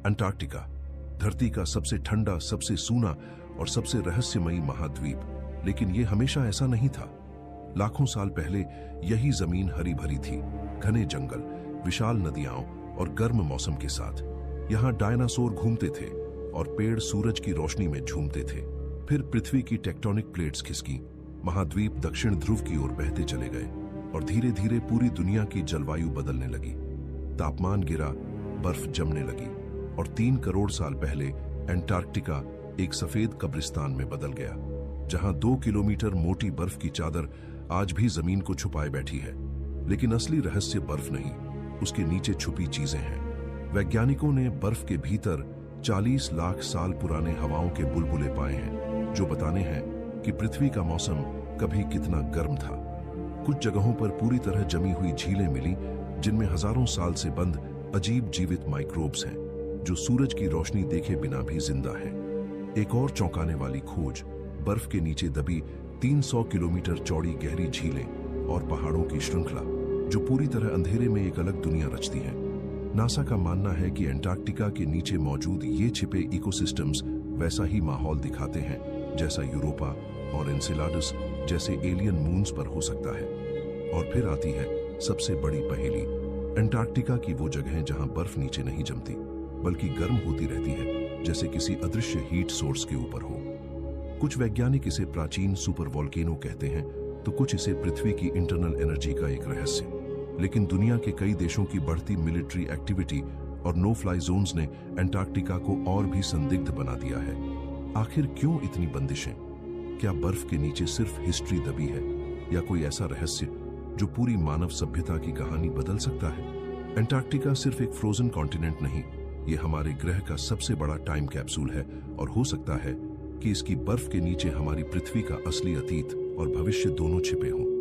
Antarctica, धरती का सबसे ठंडा, सबसे सूना और सबसे रहस्यमयी महाद्वीप। लेकिन यह हमेशा ऐसा नहीं था। लाखों साल पहले यही जमीन हरी भरी थी, घने जंगल, विशाल नदियां और गर्म मौसम के साथ। यहाँ डायनासोर घूमते थे और पेड़ सूरज की रोशनी में झूमते थे। फिर पृथ्वी की टेक्टोनिक प्लेट्स खिसकी, महाद्वीप दक्षिण ध्रुव की ओर बहते चले गए और धीरे धीरे पूरी दुनिया की जलवायु बदलने लगी। तापमान गिरा, बर्फ जमने लगी और 3 करोड़ साल पहले अंटार्कटिका एक सफेद कब्रिस्तान में बदल गया, जहां 2 किलोमीटर मोटी बर्फ की चादर आज भी जमीन को छुपाए बैठी है। लेकिन असली रहस्य बर्फ नहीं, उसके नीचे छुपी चीजें हैं। वैज्ञानिकों ने बर्फ के भीतर 40 लाख साल पुराने हवाओं के बुलबुले पाए हैं, जो बताने हैं कि पृथ्वी का मौसम कभी कितना गर्म था। कुछ जगहों पर पूरी तरह जमी हुई झीलें मिली, जिनमें हजारों साल से बंद अजीब जीवित माइक्रोब्स हैं, जो सूरज की रोशनी देखे बिना भी जिंदा हैं। एक और चौंकाने वाली खोज, बर्फ के नीचे दबी 300 किलोमीटर चौड़ी गहरी झीलें और पहाड़ों की श्रृंखला, जो पूरी तरह अंधेरे में एक अलग दुनिया रचती हैं। नासा का मानना है कि अंटार्कटिका के नीचे मौजूद ये छिपे इकोसिस्टम्स वैसा ही माहौल दिखाते हैं जैसा यूरोपा और एनसेलाडस जैसे एलियन मून्स पर हो सकता है। और फिर आती है सबसे बड़ी पहेली, अंटार्कटिका की वो जगह जहां बर्फ नीचे नहीं जमती, बल्कि गर्म होती रहती है, जैसे किसी अदृश्य हीट सोर्स के ऊपर हो। कुछ वैज्ञानिक इसे प्राचीन सुपर वोल्केनो कहते हैं, तो कुछ इसे पृथ्वी की इंटरनल एनर्जी का एक रहस्य। लेकिन दुनिया के कई देशों की बढ़ती मिलिट्री एक्टिविटी और नो फ्लाई जोन्स ने अंटार्कटिका को और भी संदिग्ध बना दिया है। आखिर क्यों इतनी बंदिशें? क्या बर्फ के नीचे सिर्फ हिस्ट्री दबी है, या कोई ऐसा रहस्य जो पूरी मानव सभ्यता की कहानी बदल सकता है? अंटार्कटिका सिर्फ एक फ्रोजन कॉन्टिनेंट नहीं, ये हमारे ग्रह का सबसे बड़ा टाइम कैप्सूल है, और हो सकता है कि इसकी बर्फ के नीचे हमारी पृथ्वी का असली अतीत और भविष्य दोनों छिपे हों।